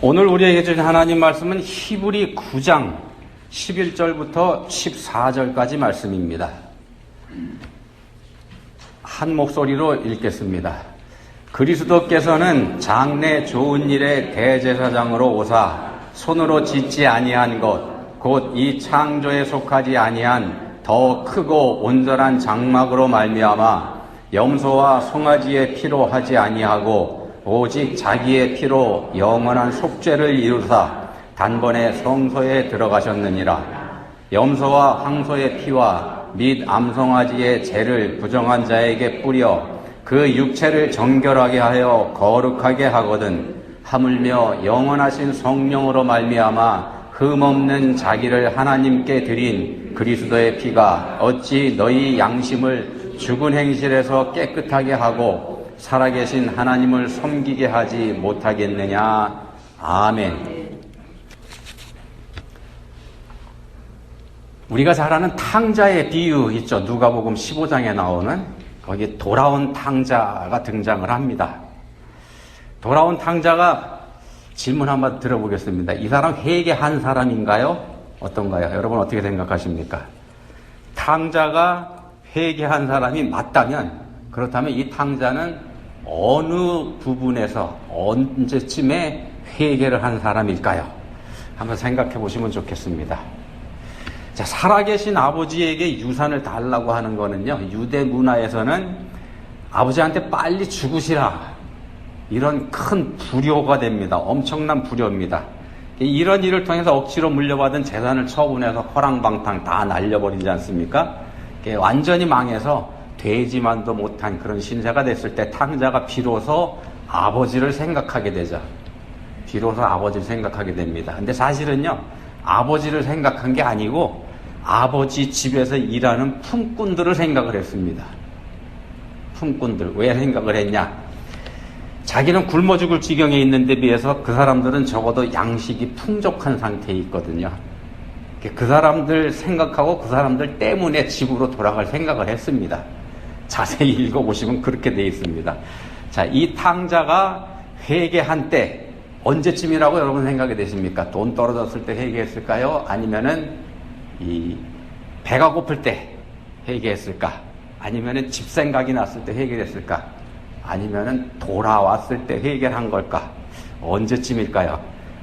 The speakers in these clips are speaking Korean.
오늘 우리에게 주신 하나님 말씀은 히브리 9장 11절부터 14절까지 말씀입니다. 한 목소리로 읽겠습니다. 그리스도께서는 장래 좋은 일의 대제사장으로 오사 손으로 짓지 아니한 것 곧 이 창조에 속하지 아니한 더 크고 온전한 장막으로 말미암아 염소와 송아지의 피로 하지 아니하고 오직 자기의 피로 영원한 속죄를 이루사 단번에 성소에 들어가셨느니라. 염소와 황소의 피와 및 암송아지의 죄를 부정한 자에게 뿌려 그 육체를 정결하게 하여 거룩하게 하거든 하물며 영원하신 성령으로 말미암아 흠없는 자기를 하나님께 드린 그리스도의 피가 어찌 너희 양심을 죽은 행실에서 깨끗하게 하고 살아계신 하나님을 섬기게 하지 못하겠느냐. 아멘. 우리가 잘 아는 탕자의 비유 있죠. 누가복음 15장에 나오는 거기 돌아온 탕자가 등장을 합니다. 돌아온 탕자가 질문 한번 들어보겠습니다. 이 사람 회개한 사람인가요? 어떤가요? 여러분 어떻게 생각하십니까? 탕자가 회개한 사람이 맞다면, 그렇다면 이 탕자는 어느 부분에서 언제쯤에 회개를 한 사람일까요? 한번 생각해 보시면 좋겠습니다. 자, 살아계신 아버지에게 유산을 달라고 하는 거는요, 유대 문화에서는 아버지한테 빨리 죽으시라, 이런 큰 불효가 됩니다. 엄청난 불효입니다. 이런 일을 통해서 억지로 물려받은 재산을 처분해서 허랑방탕 다 날려버리지 않습니까? 완전히 망해서 되지만도 못한 그런 신세가 됐을 때 탕자가 비로소 아버지를 생각하게 되죠. 비로소 아버지를 생각하게 됩니다. 근데 사실은요, 아버지를 생각한 게 아니고 아버지 집에서 일하는 품꾼들을 생각을 했습니다. 품꾼들. 왜 생각을 했냐? 자기는 굶어 죽을 지경에 있는데 비해서 그 사람들은 적어도 양식이 풍족한 상태에 있거든요. 그 사람들 생각하고 그 사람들 때문에 집으로 돌아갈 생각을 했습니다. 자세히 읽어보시면 그렇게 되어 있습니다. 자, 이 탕자가 회개한 때 언제쯤이라고 여러분 생각이 되십니까? 돈 떨어졌을 때 회개했을까요? 아니면은 이 배가 고플 때 회개했을까? 아니면은 집 생각이 났을 때 회개했을까? 아니면은 돌아왔을 때 회개를 한 걸까? 언제쯤일까요?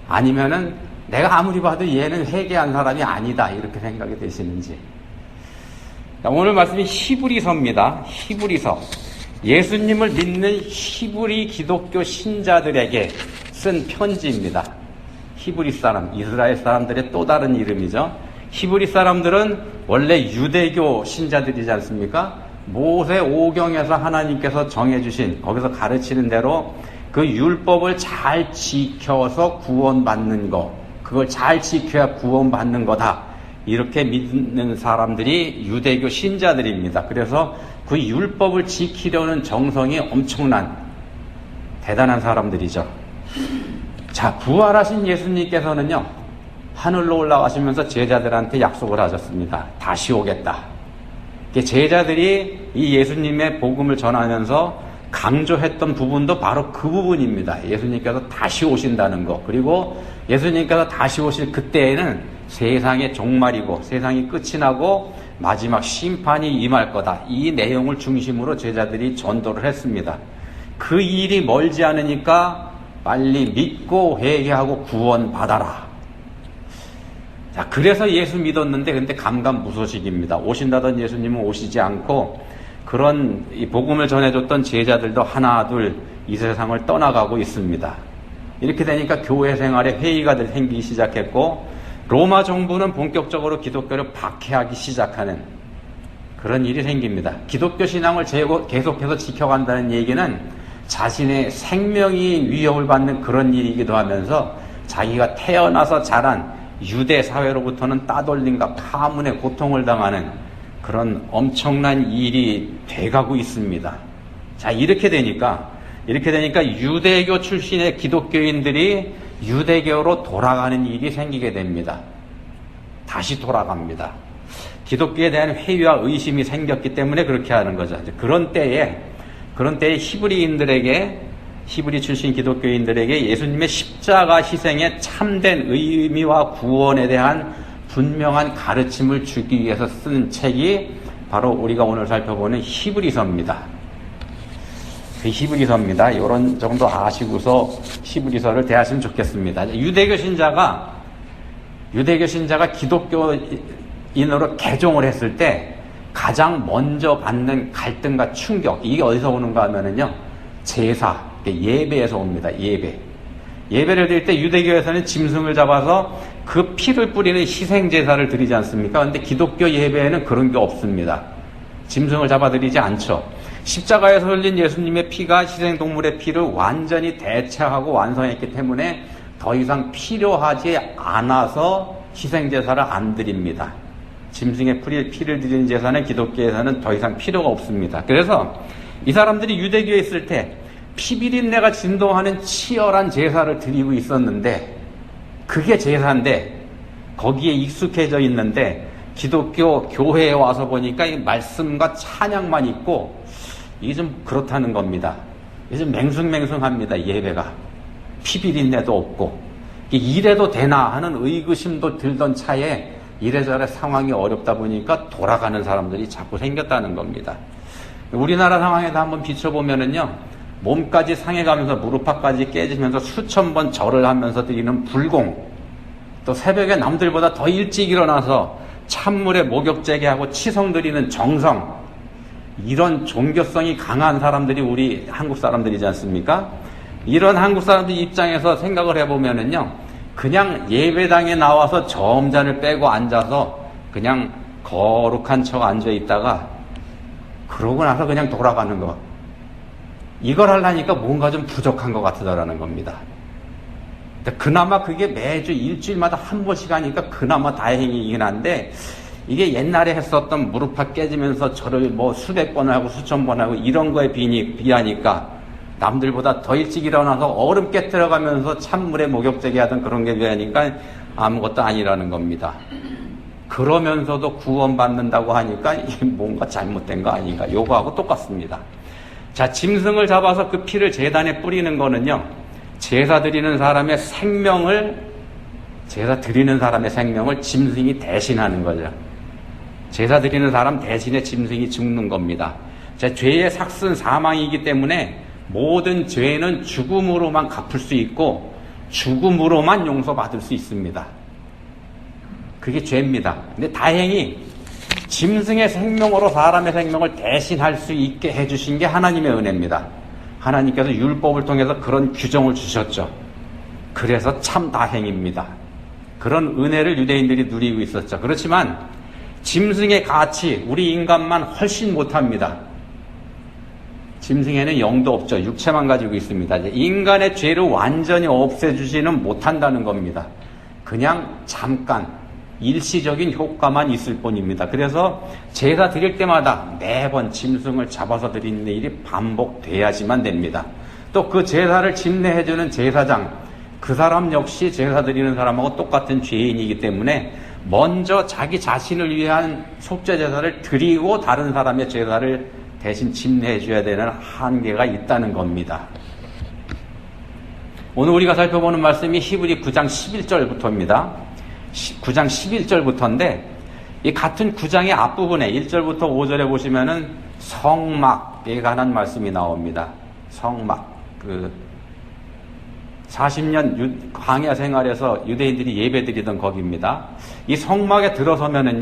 아니면은 내가 아무리 봐도 얘는 회개한 사람이 아니다, 이렇게 생각이 되시는지. 오늘 말씀이 히브리서입니다. 히브리서. 예수님을 믿는 히브리 기독교 신자들에게 쓴 편지입니다. 히브리 사람, 이스라엘 사람들의 또 다른 이름이죠. 히브리 사람들은 원래 유대교 신자들이지 않습니까? 모세 오경에서 하나님께서 정해주신, 거기서 가르치는 대로 그 율법을 잘 지켜서 구원받는 거, 그걸 잘 지켜야 구원받는 거다, 이렇게 믿는 사람들이 유대교 신자들입니다. 그래서 그 율법을 지키려는 정성이 엄청난 대단한 사람들이죠. 자, 부활하신 예수님께서는요, 하늘로 올라가시면서 제자들한테 약속을 하셨습니다. 다시 오겠다. 제자들이 이 예수님의 복음을 전하면서 강조했던 부분도 바로 그 부분입니다. 예수님께서 다시 오신다는 것, 그리고 예수님께서 다시 오실 그때에는 세상의 종말이고 세상이 끝이 나고 마지막 심판이 임할 거다, 이 내용을 중심으로 제자들이 전도를 했습니다. 그 일이 멀지 않으니까 빨리 믿고 회개하고 구원받아라. 자, 그래서 예수 믿었는데, 근데 감감무소식입니다. 오신다던 예수님은 오시지 않고, 그런 이 복음을 전해줬던 제자들도 하나 둘 이 세상을 떠나가고 있습니다. 이렇게 되니까 교회 생활에 회의가 생기기 시작했고, 로마 정부는 본격적으로 기독교를 박해하기 시작하는 그런 일이 생깁니다. 기독교 신앙을 계속해서 지켜간다는 얘기는 자신의 생명이 위협을 받는 그런 일이기도 하면서 자기가 태어나서 자란 유대 사회로부터는 따돌림과 파문의 고통을 당하는 그런 엄청난 일이 돼가고 있습니다. 자, 이렇게 되니까 유대교 출신의 기독교인들이 유대교로 돌아가는 일이 생기게 됩니다. 다시 돌아갑니다. 기독교에 대한 회의와 의심이 생겼기 때문에 그렇게 하는 거죠. 그런 때에 히브리인들에게 히브리 출신 기독교인들에게 예수님의 십자가 희생의 참된 의미와 구원에 대한 분명한 가르침을 주기 위해서 쓴 책이 바로 우리가 오늘 살펴보는 히브리서입니다. 그 히브리서입니다. 이런 정도 아시고서 히브리서를 대하시면 좋겠습니다. 유대교 신자가 기독교인으로 개종을 했을 때 가장 먼저 받는 갈등과 충격, 이게 어디서 오는가 하면은요, 제사, 예배에서 옵니다. 예배를 드릴 때 유대교에서는 짐승을 잡아서 그 피를 뿌리는 희생제사를 드리지 않습니까? 그런데 기독교 예배에는 그런 게 없습니다. 짐승을 잡아드리지 않죠. 십자가에서 흘린 예수님의 피가 희생동물의 피를 완전히 대체하고 완성했기 때문에 더 이상 필요하지 않아서 희생제사를 안 드립니다. 짐승의 피를 드리는 제사는 기독교에서는 더 이상 필요가 없습니다. 그래서 이 사람들이 유대교에 있을 때 피비린내가 진동하는 치열한 제사를 드리고 있었는데, 그게 제사인데 거기에 익숙해져 있는데 기독교 교회에 와서 보니까 이 말씀과 찬양만 있고 이게 좀 그렇다는 겁니다. 이게 좀 맹숭맹숭합니다. 예배가 피비린내도 없고 이래도 되나 하는 의구심도 들던 차에 이래저래 상황이 어렵다 보니까 돌아가는 사람들이 자꾸 생겼다는 겁니다. 우리나라 상황에도 한번 비춰보면은요, 몸까지 상해가면서 무릎팍까지 깨지면서 수천 번 절을 하면서 드리는 불공, 또 새벽에 남들보다 더 일찍 일어나서 찬물에 목욕제기하고 치성 드리는 정성, 이런 종교성이 강한 사람들이 우리 한국 사람들이지 않습니까? 이런 한국 사람들 입장에서 생각을 해보면은요, 그냥 예배당에 나와서 점잔을 빼고 앉아서 그냥 거룩한 척 앉아 있다가 그러고 나서 그냥 돌아가는 거, 이걸 하려니까 뭔가 좀 부족한 것 같다라는 겁니다. 그나마 그게 매주 일주일마다 한 번씩 하니까 그나마 다행이긴 한데, 이게 옛날에 했었던 무릎팍 깨지면서 절을 뭐 수백 번 하고 수천 번 하고 이런 거에 비하니까, 남들보다 더 일찍 일어나서 얼음 깨뜨려가면서 찬물에 목욕제기 하던 그런 게 비하니까 아무것도 아니라는 겁니다. 그러면서도 구원받는다고 하니까 이게 뭔가 잘못된 거 아닌가, 요거하고 똑같습니다. 자, 짐승을 잡아서 그 피를 제단에 뿌리는 거는요, 제사 드리는 사람의 생명을 짐승이 대신하는 거죠. 제사 드리는 사람 대신에 짐승이 죽는 겁니다. 자, 죄의 삭은 사망이기 때문에 모든 죄는 죽음으로만 갚을 수 있고 죽음으로만 용서받을 수 있습니다. 그게 죄입니다. 근데 다행히 짐승의 생명으로 사람의 생명을 대신할 수 있게 해주신 게 하나님의 은혜입니다. 하나님께서 율법을 통해서 그런 규정을 주셨죠. 그래서 참 다행입니다. 그런 은혜를 유대인들이 누리고 있었죠. 그렇지만 짐승의 가치, 우리 인간만 훨씬 못합니다. 짐승에는 영도 없죠. 육체만 가지고 있습니다. 인간의 죄를 완전히 없애주지는 못한다는 겁니다. 그냥 잠깐 일시적인 효과만 있을 뿐입니다. 그래서 제사 드릴 때마다 매번 짐승을 잡아서 드리는 일이 반복돼야지만 됩니다. 또 그 제사를 집례해주는 제사장, 그 사람 역시 제사 드리는 사람하고 똑같은 죄인이기 때문에 먼저 자기 자신을 위한 속죄 제사를 드리고 다른 사람의 제사를 대신 집례해줘야 되는 한계가 있다는 겁니다. 오늘 우리가 살펴보는 말씀이 히브리 9장 11절부터입니다. 9장 11절부터인데 이 같은 9장의 앞부분에 1절부터 5절에 보시면은 성막에 관한 말씀이 나옵니다. 성막. 40년 광야 생활에서 유대인들이 예배드리던 거기입니다. 이 성막에 들어서면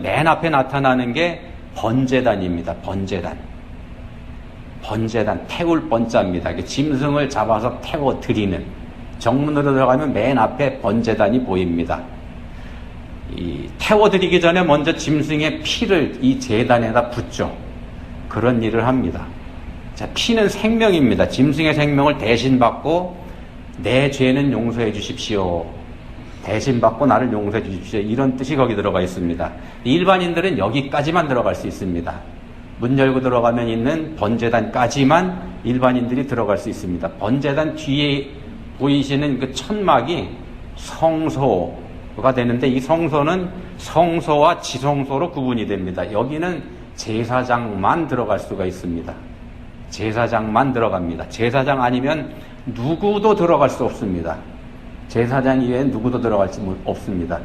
맨 앞에 나타나는 게 번제단입니다. 번제단, 태울 번자입니다. 짐승을 잡아서 태워 드리는, 정문으로 들어가면 맨 앞에 번제단이 보입니다. 이 태워 드리기 전에 먼저 짐승의 피를 이 제단에다 붓죠. 그런 일을 합니다. 자, 피는 생명입니다. 짐승의 생명을 대신 받고 내 죄는 용서해 주십시오. 대신 받고 나를 용서해 주십시오. 이런 뜻이 거기 들어가 있습니다. 일반인들은 여기까지만 들어갈 수 있습니다. 문 열고 들어가면 있는 번제단까지만 일반인들이 들어갈 수 있습니다. 번제단 뒤에 보이시는 그 천막이 성소가 되는데, 이 성소는 성소와 지성소로 구분이 됩니다. 여기는 제사장만 들어갈 수가 있습니다. 제사장만 들어갑니다. 제사장 아니면 누구도 들어갈 수 없습니다. 제사장 이외에 누구도 들어갈 수 없습니다.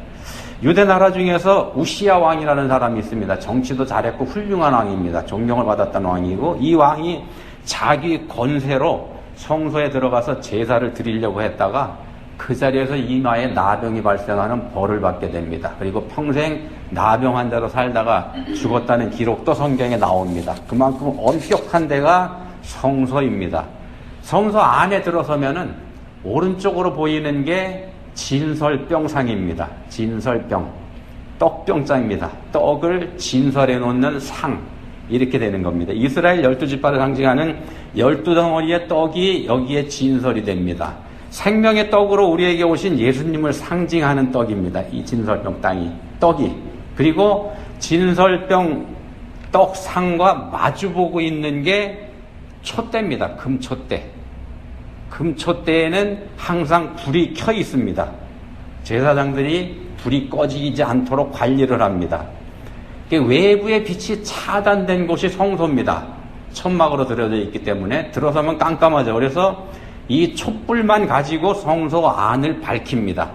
유대 나라 중에서 우시야 왕이라는 사람이 있습니다. 정치도 잘했고 훌륭한 왕입니다. 존경을 받았던 왕이고, 이 왕이 자기 권세로 성소에 들어가서 제사를 드리려고 했다가 그 자리에서 이마에 나병이 발생하는 벌을 받게 됩니다. 그리고 평생 나병 환자로 살다가 죽었다는 기록도 성경에 나옵니다. 그만큼 엄격한 데가 성소입니다. 성소 안에 들어서면은 오른쪽으로 보이는 게 진설병상입니다. 진설병, 떡병자입니다. 떡을 진설해 놓는 상, 이렇게 되는 겁니다. 이스라엘 12지파를 상징하는 12덩어리의 떡이 여기에 진설이 됩니다. 생명의 떡으로 우리에게 오신 예수님을 상징하는 떡입니다. 이 진설병 떡이. 그리고 진설병 떡상과 마주보고 있는 게 촛대입니다. 금촛대. 금촛대에는 항상 불이 켜 있습니다. 제사장들이 불이 꺼지지 않도록 관리를 합니다. 외부의 빛이 차단된 곳이 성소입니다. 천막으로 들어져 있기 때문에 들어서면 깜깜하죠. 그래서 이 촛불만 가지고 성소 안을 밝힙니다.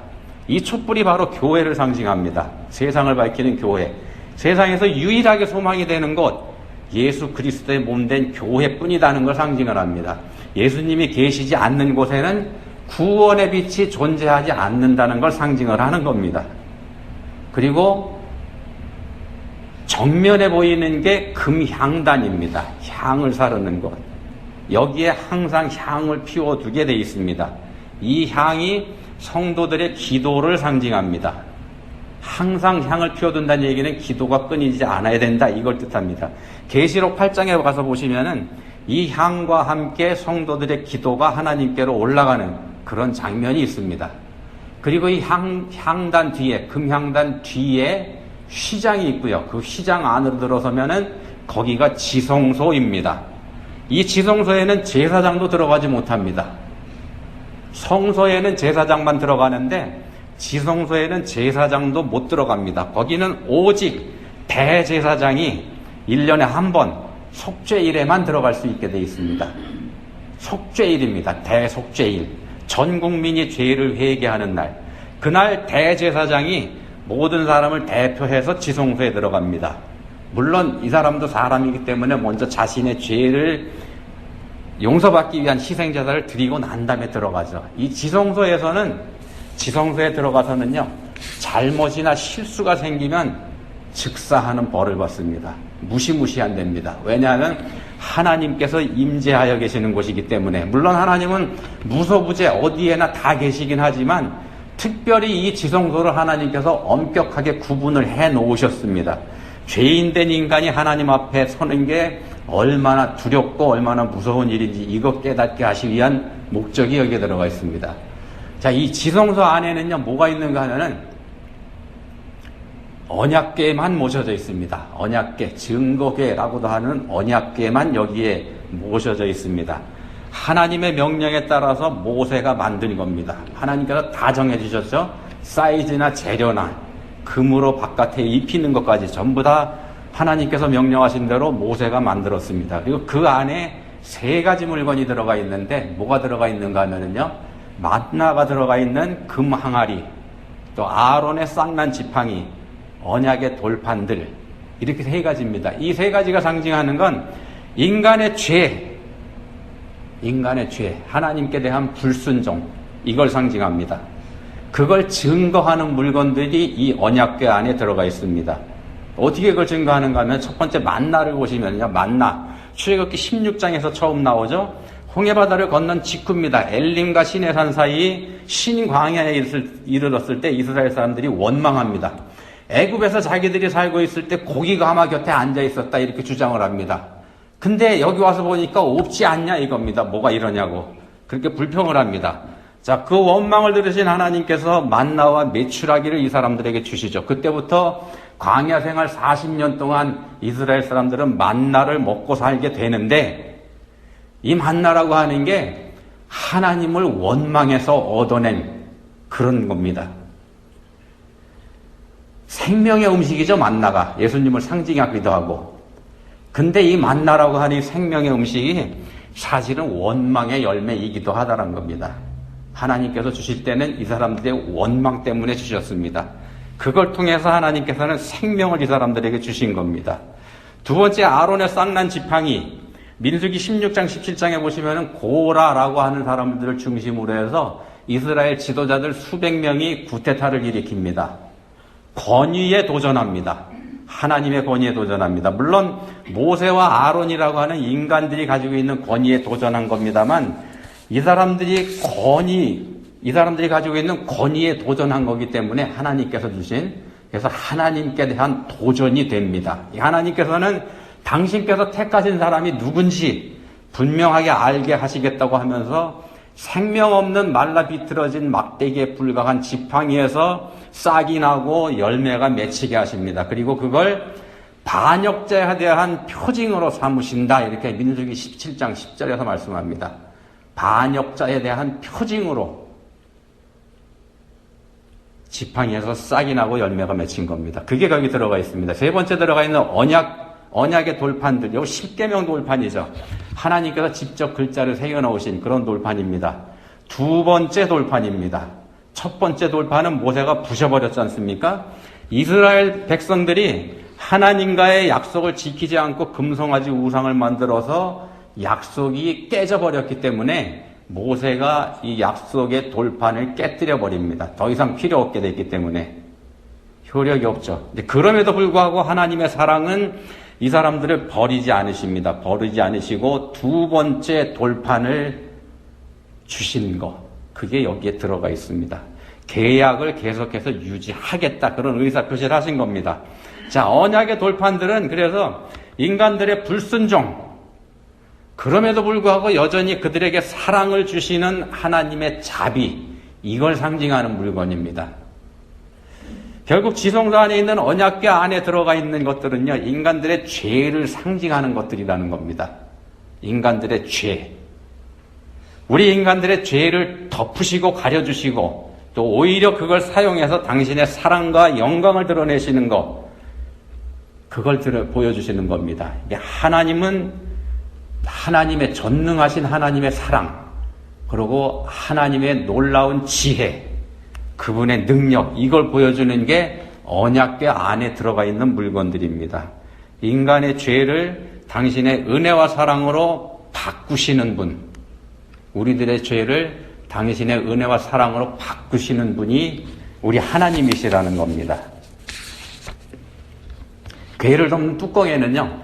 이 촛불이 바로 교회를 상징합니다. 세상을 밝히는 교회. 세상에서 유일하게 소망이 되는 곳, 예수 그리스도의 몸된 교회뿐이라는 걸 상징을 합니다. 예수님이 계시지 않는 곳에는 구원의 빛이 존재하지 않는다는 걸 상징을 하는 겁니다. 그리고 정면에 보이는 게 금향단입니다. 향을 사르는 것. 여기에 항상 향을 피워두게 되어 있습니다. 이 향이 성도들의 기도를 상징합니다. 항상 향을 피워둔다는 얘기는 기도가 끊이지 않아야 된다, 이걸 뜻합니다. 계시록 8장에 가서 보시면은 이 향과 함께 성도들의 기도가 하나님께로 올라가는 그런 장면이 있습니다. 그리고 이 향단 뒤에, 금향단 뒤에 휘장이 있고요. 그 휘장 안으로 들어서면은 거기가 지성소입니다. 이 지성소에는 제사장도 들어가지 못합니다. 성소에는 제사장만 들어가는데 지성소에는 제사장도 못 들어갑니다. 거기는 오직 대제사장이 1년에 한 번 속죄일에만 들어갈 수 있게 되어 있습니다. 속죄일입니다. 대속죄일. 전 국민이 죄를 회개하는 날. 그날 대제사장이 모든 사람을 대표해서 지성소에 들어갑니다. 물론 이 사람도 사람이기 때문에 먼저 자신의 죄를 용서받기 위한 희생제사를 드리고 난 다음에 들어가죠. 이 지성소에 들어가서는요, 잘못이나 실수가 생기면 즉사하는 벌을 받습니다. 무시무시한 데입니다. 왜냐하면 하나님께서 임재하여 계시는 곳이기 때문에. 물론 하나님은 무소부재 어디에나 다 계시긴 하지만 특별히 이 지성소를 하나님께서 엄격하게 구분을 해 놓으셨습니다. 죄인된 인간이 하나님 앞에 서는 게 얼마나 두렵고 얼마나 무서운 일인지 이것 깨닫게 하시기 위한 목적이 여기에 들어가 있습니다. 자, 이 지성소 안에는요, 뭐가 있는가 하면은 언약궤만 모셔져 있습니다. 언약궤, 증거궤라고도 하는 언약궤만 여기에 모셔져 있습니다. 하나님의 명령에 따라서 모세가 만든 겁니다. 하나님께서 다 정해주셨죠. 사이즈나 재료나 금으로 바깥에 입히는 것까지 전부 다 하나님께서 명령하신 대로 모세가 만들었습니다. 그리고 그 안에 3가지 물건이 들어가 있는데 뭐가 들어가 있는가 하면은요, 만나가 들어가 있는 금 항아리, 또 아론의 쌍난 지팡이, 언약의 돌판들, 이렇게 3가지입니다. 이 3가지가 상징하는 건 인간의 죄, 하나님께 대한 불순종, 이걸 상징합니다. 그걸 증거하는 물건들이 이 언약궤 안에 들어가 있습니다. 어떻게 그걸 증거하는가 하면 첫 번째 만나를 보시면요, 만나, 출애굽기 16장에서 처음 나오죠. 홍해바다를 건넌 직후입니다. 엘림과 시내산 사이 신광야에 이르렀을 때 이스라엘 사람들이 원망합니다. 애굽에서 자기들이 살고 있을 때 고기가 하마 곁에 앉아 있었다, 이렇게 주장을 합니다. 근데 여기 와서 보니까 없지 않냐 이겁니다. 뭐가 이러냐고 그렇게 불평을 합니다. 자, 그 원망을 들으신 하나님께서 만나와 메추라기를 이 사람들에게 주시죠. 그때부터 광야 생활 40년 동안 이스라엘 사람들은 만나를 먹고 살게 되는데, 이 만나라고 하는 게 하나님을 원망해서 얻어낸 그런 겁니다. 생명의 음식이죠, 만나가. 예수님을 상징하기도 하고. 근데 이 만나라고 하는 이 생명의 음식이 사실은 원망의 열매이기도 하다는 겁니다. 하나님께서 주실 때는 이 사람들의 원망 때문에 주셨습니다. 그걸 통해서 하나님께서는 생명을 이 사람들에게 주신 겁니다. 두 번째, 아론의 쌍난 지팡이. 민수기 16장 17장에 보시면 고라라고 하는 사람들을 중심으로 해서 이스라엘 지도자들 수백 명이 구테타를 일으킵니다. 권위에 도전합니다. 하나님의 권위에 도전합니다. 물론 모세와 아론이라고 하는 인간들이 가지고 있는 권위에 도전한 겁니다만 이 사람들이 가지고 있는 권위에 도전한 거기 때문에 하나님께서 주신, 그래서 하나님께 대한 도전이 됩니다. 하나님께서는 당신께서 택하신 사람이 누군지 분명하게 알게 하시겠다고 하면서 생명 없는 말라 비틀어진 막대기에 불과한 지팡이에서 싹이 나고 열매가 맺히게 하십니다. 그리고 그걸 반역자에 대한 표징으로 삼으신다. 이렇게 민수기 17장 10절에서 말씀합니다. 반역자에 대한 표징으로 지팡이에서 싹이 나고 열매가 맺힌 겁니다. 그게 거기 들어가 있습니다. 세 번째 들어가 있는 언약의 돌판들, 요 10계명 돌판이죠. 하나님께서 직접 글자를 새겨놓으신 그런 돌판입니다. 두 번째 돌판입니다. 첫 번째 돌판은 모세가 부셔버렸지 않습니까? 이스라엘 백성들이 하나님과의 약속을 지키지 않고 금송아지 우상을 만들어서 약속이 깨져버렸기 때문에 모세가 이 약속의 돌판을 깨뜨려 버립니다. 더 이상 필요 없게 됐기 때문에 효력이 없죠. 그럼에도 불구하고 하나님의 사랑은 이 사람들을 버리지 않으십니다. 버리지 않으시고 두 번째 돌판을 주신 것, 그게 여기에 들어가 있습니다. 계약을 계속해서 유지하겠다, 그런 의사표시를 하신 겁니다. 자, 언약의 돌판들은 그래서 인간들의 불순종, 그럼에도 불구하고 여전히 그들에게 사랑을 주시는 하나님의 자비, 이걸 상징하는 물건입니다. 결국 지성소 안에 있는 언약궤 안에 들어가 있는 것들은요, 인간들의 죄를 상징하는 것들이라는 겁니다. 인간들의 죄. 우리 인간들의 죄를 덮으시고 가려주시고 또 오히려 그걸 사용해서 당신의 사랑과 영광을 드러내시는 것, 그걸 보여주시는 겁니다. 하나님의 전능하신 하나님의 사랑, 그리고 하나님의 놀라운 지혜, 그분의 능력, 이걸 보여주는 게 언약궤 안에 들어가 있는 물건들입니다. 인간의 죄를 당신의 은혜와 사랑으로 바꾸시는 분, 우리들의 죄를 당신의 은혜와 사랑으로 바꾸시는 분이 우리 하나님이시라는 겁니다. 궤를 덮는 뚜껑에는요,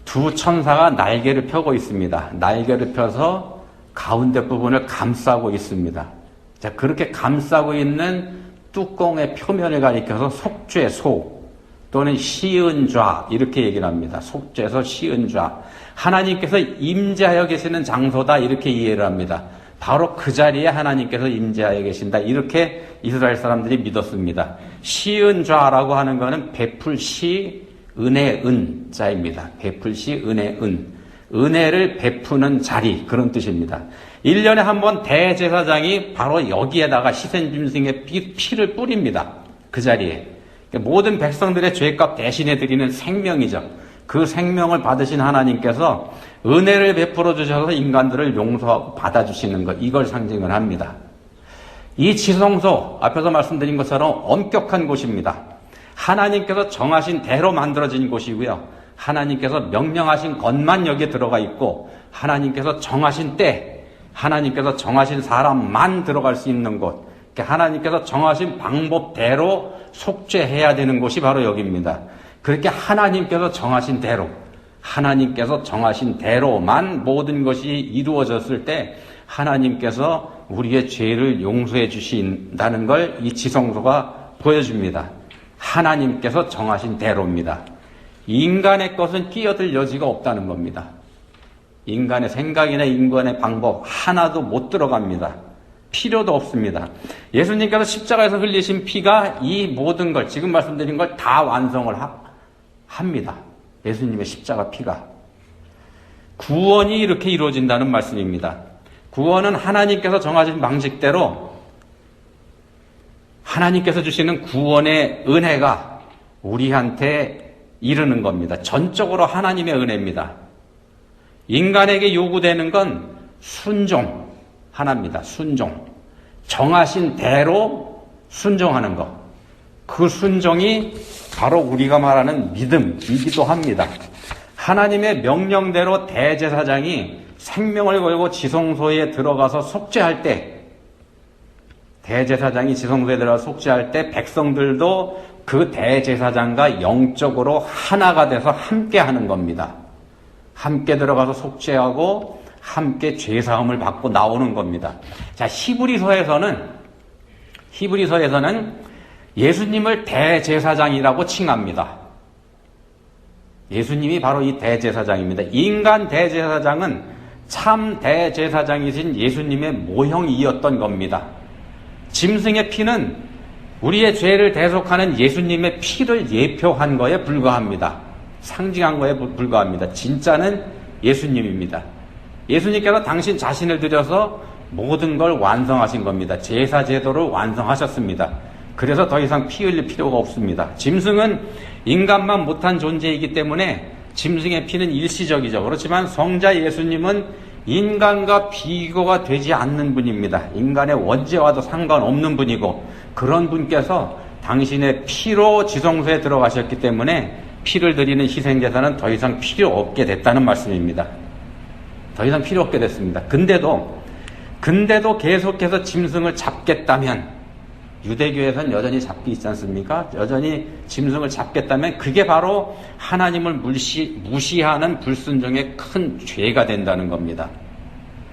두 천사가 날개를 펴고 있습니다. 날개를 펴서 가운데 부분을 감싸고 있습니다. 자, 그렇게 감싸고 있는 뚜껑의 표면을 가리켜서 속죄소 또는 시은좌, 이렇게 얘기를 합니다. 속죄소, 시은좌. 하나님께서 임재하여 계시는 장소다, 이렇게 이해를 합니다. 바로 그 자리에 하나님께서 임재하여 계신다, 이렇게 이스라엘 사람들이 믿었습니다. 시은좌라고 하는 것은 베풀시 은혜 은자입니다. 베풀시 은혜 은. 은혜를 베푸는 자리, 그런 뜻입니다. 1년에 한 번 대제사장이 바로 여기에다가 희생짐승의 피를 뿌립니다. 그 자리에. 모든 백성들의 죄값 대신해 드리는 생명이죠. 그 생명을 받으신 하나님께서 은혜를 베풀어 주셔서 인간들을 용서하고 받아주시는 것, 이걸 상징을 합니다. 이 지성소, 앞에서 말씀드린 것처럼 엄격한 곳입니다. 하나님께서 정하신 대로 만들어진 곳이고요. 하나님께서 명령하신 것만 여기에 들어가 있고, 하나님께서 정하신 때, 하나님께서 정하신 사람만 들어갈 수 있는 곳, 하나님께서 정하신 방법대로 속죄해야 되는 곳이 바로 여기입니다. 그렇게 하나님께서 정하신 대로만 모든 것이 이루어졌을 때 하나님께서 우리의 죄를 용서해 주신다는 걸 이 지성소가 보여줍니다. 하나님께서 정하신 대로입니다. 인간의 것은 끼어들 여지가 없다는 겁니다. 인간의 생각이나 인간의 방법 하나도 못 들어갑니다. 필요도 없습니다. 예수님께서 십자가에서 흘리신 피가 이 모든 걸, 지금 말씀드린 걸 다 완성을 합니다. 예수님의 십자가 피가. 구원이 이렇게 이루어진다는 말씀입니다. 구원은 하나님께서 정하신 방식대로 하나님께서 주시는 구원의 은혜가 우리한테 이르는 겁니다. 전적으로 하나님의 은혜입니다. 인간에게 요구되는 건 순종 하나입니다. 순종. 정하신 대로 순종하는 것. 그 순종이 바로 우리가 말하는 믿음이기도 합니다. 하나님의 명령대로 대제사장이 생명을 걸고 지성소에 들어가서 속죄할 때, 대제사장이 지성소에 들어가서 속죄할 때 백성들도 그 대제사장과 영적으로 하나가 돼서 함께 하는 겁니다. 함께 들어가서 속죄하고 함께 죄사함을 받고 나오는 겁니다. 자, 히브리서에서는 예수님을 대제사장이라고 칭합니다. 예수님이 바로 이 대제사장입니다. 인간 대제사장은 참 대제사장이신 예수님의 모형이었던 겁니다. 짐승의 피는 우리의 죄를 대속하는 예수님의 피를 예표한 거에 불과합니다. 상징한 거에 불과합니다. 진짜는 예수님입니다. 예수님께서 당신 자신을 들여서 모든 걸 완성하신 겁니다. 제사 제도를 완성하셨습니다. 그래서 더 이상 피 흘릴 필요가 없습니다. 짐승은 인간만 못한 존재이기 때문에 짐승의 피는 일시적이죠. 그렇지만 성자 예수님은 인간과 비교가 되지 않는 분입니다. 인간의 원죄와도 상관없는 분이고, 그런 분께서 당신의 피로 지성소에 들어가셨기 때문에 피를 드리는 희생제사는 더 이상 필요 없게 됐다는 말씀입니다. 더 이상 필요 없게 됐습니다. 근데도 계속해서 짐승을 잡겠다면, 유대교에서는 여전히 잡기 있지 않습니까? 여전히 짐승을 잡겠다면 그게 바로 하나님을 무시하는 불순종의 큰 죄가 된다는 겁니다.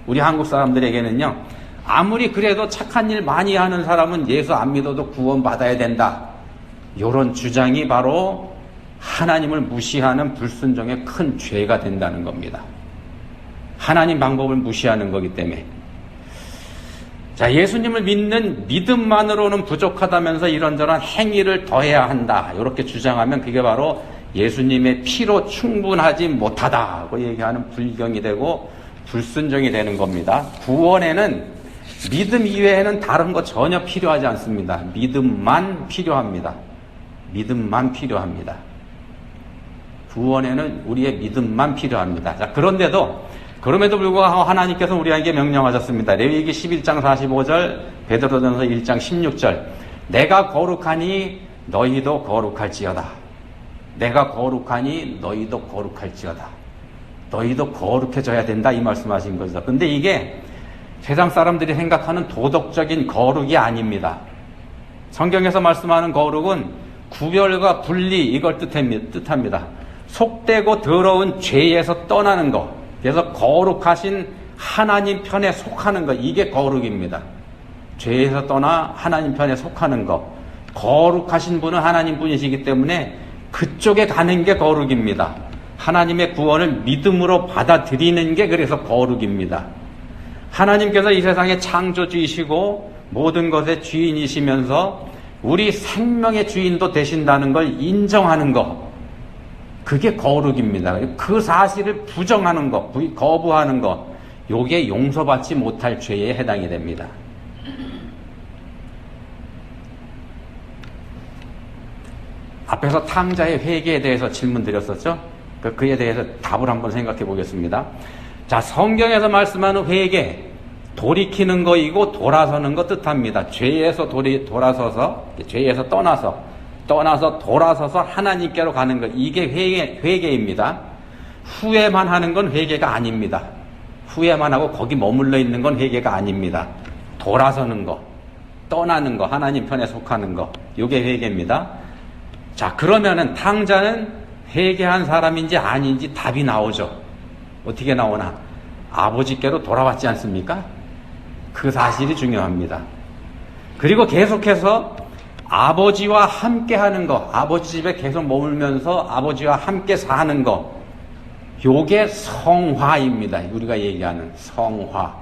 우리 한국 사람들에게는요, 아무리 그래도 착한 일 많이 하는 사람은 예수 안 믿어도 구원받아야 된다, 이런 주장이 바로 하나님을 무시하는 불순종의 큰 죄가 된다는 겁니다. 하나님 방법을 무시하는 거기 때문에. 자, 예수님을 믿는 믿음만으로는 부족하다면서 이런저런 행위를 더해야 한다, 이렇게 주장하면 그게 바로 예수님의 피로 충분하지 못하다고 얘기하는 불경이 되고 불순종이 되는 겁니다. 구원에는 믿음 이외에는 다른 거 전혀 필요하지 않습니다. 믿음만 필요합니다. 믿음만 필요합니다. 구원에는 우리의 믿음만 필요합니다. 자, 그럼에도 불구하고 하나님께서 우리에게 명령하셨습니다. 레위기 11장 45절, 베드로전서 1장 16절. 내가 거룩하니 너희도 거룩할지어다. 내가 거룩하니 너희도 거룩할지어다. 너희도 거룩해져야 된다, 이 말씀하신 거죠. 근데 이게 세상 사람들이 생각하는 도덕적인 거룩이 아닙니다. 성경에서 말씀하는 거룩은 구별과 분리, 이걸 뜻합니다. 속되고 더러운 죄에서 떠나는 것. 그래서 거룩하신 하나님 편에 속하는 것, 이게 거룩입니다. 죄에서 떠나 하나님 편에 속하는 것. 거룩하신 분은 하나님 분이시기 때문에 그쪽에 가는 게 거룩입니다. 하나님의 구원을 믿음으로 받아들이는 게 그래서 거룩입니다. 하나님께서 이 세상의 창조주이시고 모든 것의 주인이시면서 우리 생명의 주인도 되신다는 걸 인정하는 것, 그게 거룩입니다. 그 사실을 부정하는 것, 거부하는 것, 요게 용서받지 못할 죄에 해당이 됩니다. 앞에서 탕자의 회개에 대해서 질문 드렸었죠? 그에 대해서 답을 한번 생각해 보겠습니다. 자, 성경에서 말씀하는 회개, 돌이키는 거이고 돌아서는 거 뜻합니다. 죄에서 죄에서 돌아서서 하나님께로 가는 것, 이게 회개입니다. 후회만 하는 건 회개가 아닙니다. 후회만 하고 거기 머물러 있는 건 회개가 아닙니다. 돌아서는 거, 떠나는 거, 하나님 편에 속하는 거, 이게 회개입니다. 자, 그러면은 탕자는 회개한 사람인지 아닌지 답이 나오죠. 어떻게 나오나? 아버지께로 돌아왔지 않습니까? 그 사실이 중요합니다. 그리고 계속해서 아버지와 함께 하는 거, 아버지 집에 계속 머물면서 아버지와 함께 사는 거, 요게 성화입니다. 우리가 얘기하는 성화.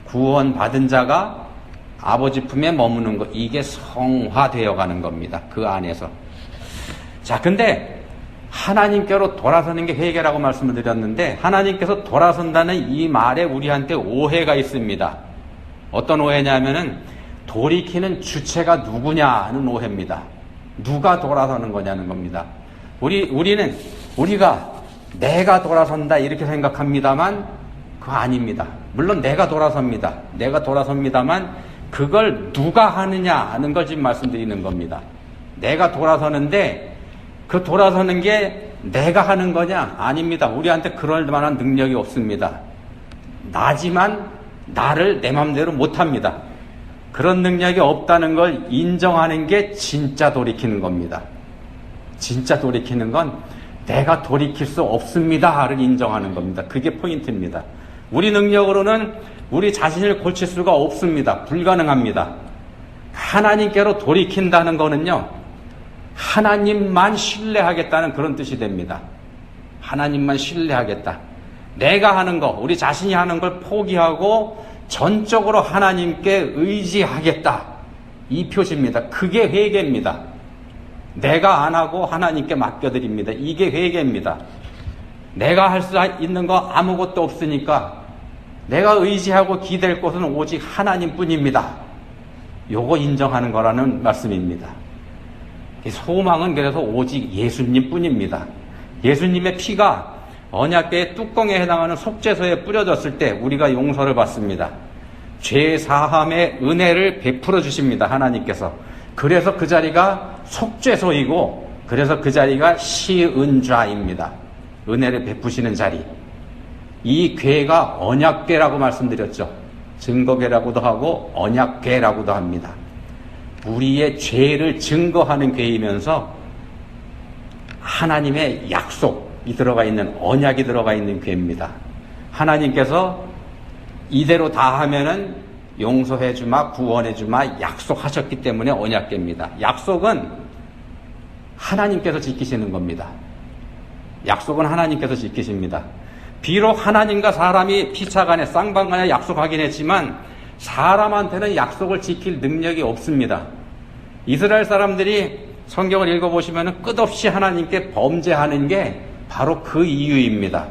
구원받은 자가 아버지 품에 머무는 거, 이게 성화되어 가는 겁니다. 그 안에서. 자, 근데 하나님께로 돌아서는 게 회개라고 말씀을 드렸는데, 하나님께서 돌아선다는 이 말에 우리한테 오해가 있습니다. 어떤 오해냐면은 돌이키는 주체가 누구냐는 오해입니다. 누가 돌아서는 거냐는 겁니다. 우리가 내가 돌아선다 이렇게 생각합니다만 그거 아닙니다. 물론 내가 돌아섭니다만 그걸 누가 하느냐 하는 걸 지금 말씀드리는 겁니다. 내가 돌아서는데 그 돌아서는 게 내가 하는 거냐? 아닙니다. 우리한테 그럴 만한 능력이 없습니다. 나지만 나를 내 맘대로 못합니다. 그런 능력이 없다는 걸 인정하는 게 진짜 돌이키는 겁니다. 진짜 돌이키는 건 내가 돌이킬 수 없습니다를 인정하는 겁니다. 그게 포인트입니다. 우리 능력으로는 우리 자신을 고칠 수가 없습니다. 불가능합니다. 하나님께로 돌이킨다는 거는요, 하나님만 신뢰하겠다는 그런 뜻이 됩니다. 하나님만 신뢰하겠다. 내가 하는 거, 우리 자신이 하는 걸 포기하고 전적으로 하나님께 의지하겠다. 이 표시입니다. 그게 회개입니다. 내가 안 하고 하나님께 맡겨드립니다. 이게 회개입니다. 내가 할 수 있는 거 아무것도 없으니까 내가 의지하고 기댈 곳은 오직 하나님뿐입니다. 요거 인정하는 거라는 말씀입니다. 소망은 그래서 오직 예수님뿐입니다. 예수님의 피가 언약궤의 뚜껑에 해당하는 속죄소에 뿌려졌을 때 우리가 용서를 받습니다. 죄 사함의 은혜를 베풀어 주십니다. 하나님께서. 그래서 그 자리가 속죄소이고 그래서 그 자리가 시은좌입니다. 은혜를 베푸시는 자리. 이 궤가 언약궤라고 말씀드렸죠. 증거궤라고도 하고 언약궤라고도 합니다. 우리의 죄를 증거하는 궤이면서 하나님의 약속이 들어가 있는, 언약이 들어가 있는 궤입니다. 하나님께서 이대로 다 하면은 용서해주마, 구원해주마 약속하셨기 때문에 언약궤입니다. 약속은 하나님께서 지키시는 겁니다. 약속은 하나님께서 지키십니다. 비록 하나님과 사람이 피차간에 쌍방간에 약속하긴 했지만 사람한테는 약속을 지킬 능력이 없습니다. 이스라엘 사람들이 성경을 읽어보시면 끝없이 하나님께 범죄하는 게 바로 그 이유입니다.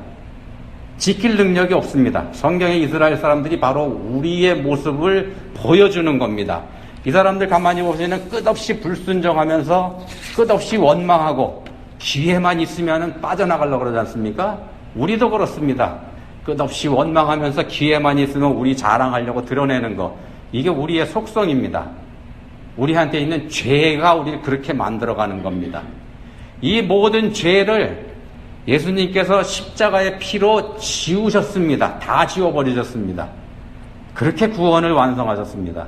지킬 능력이 없습니다. 성경의 이스라엘 사람들이 바로 우리의 모습을 보여주는 겁니다. 이 사람들 가만히 보시면 끝없이 불순종하면서 끝없이 원망하고 기회만 있으면 빠져나가려고 그러지 않습니까? 우리도 그렇습니다. 끝없이 원망하면서 기회만 있으면 우리 자랑하려고 드러내는 거. 이게 우리의 속성입니다. 우리한테 있는 죄가 우리를 그렇게 만들어가는 겁니다. 이 모든 죄를 예수님께서 십자가의 피로 지우셨습니다. 다 지워버리셨습니다. 그렇게 구원을 완성하셨습니다.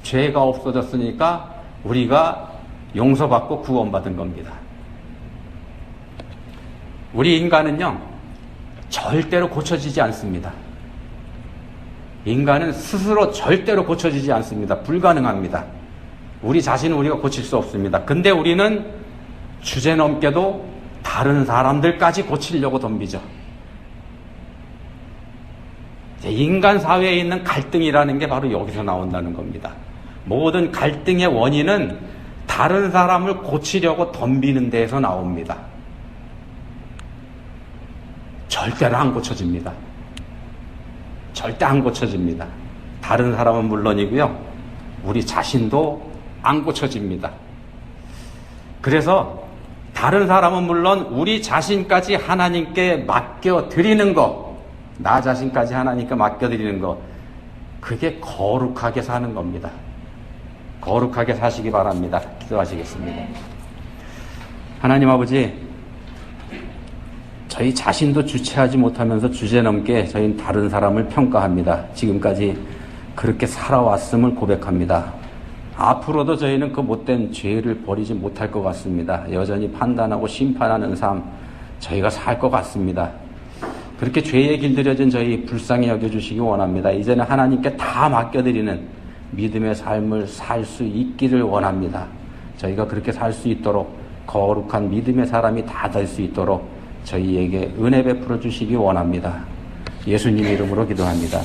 죄가 없어졌으니까 우리가 용서받고 구원받은 겁니다. 우리 인간은요, 절대로 고쳐지지 않습니다. 인간은 스스로 절대로 고쳐지지 않습니다. 불가능합니다. 우리 자신은 우리가 고칠 수 없습니다. 근데 우리는 주제넘게도 다른 사람들까지 고치려고 덤비죠. 인간 사회에 있는 갈등이라는 게 바로 여기서 나온다는 겁니다. 모든 갈등의 원인은 다른 사람을 고치려고 덤비는 데에서 나옵니다. 절대로 안 고쳐집니다. 절대 안 고쳐집니다. 다른 사람은 물론이고요, 우리 자신도 안 고쳐집니다. 그래서 다른 사람은 물론 우리 자신까지 하나님께 맡겨드리는 거, 나 자신까지 하나님께 맡겨드리는 거, 그게 거룩하게 사는 겁니다. 거룩하게 사시기 바랍니다. 기도하시겠습니다. 하나님 아버지, 저희 자신도 주체하지 못하면서 주제넘게 저희는 다른 사람을 평가합니다. 지금까지 그렇게 살아왔음을 고백합니다. 앞으로도 저희는 그 못된 죄를 버리지 못할 것 같습니다. 여전히 판단하고 심판하는 삶 저희가 살 것 같습니다. 그렇게 죄에 길들여진 저희 불쌍히 여겨주시기 원합니다. 이제는 하나님께 다 맡겨드리는 믿음의 삶을 살 수 있기를 원합니다. 저희가 그렇게 살 수 있도록, 거룩한 믿음의 사람이 다 될 수 있도록 저희에게 은혜 베풀어 주시기 원합니다. 예수님 이름으로 기도합니다.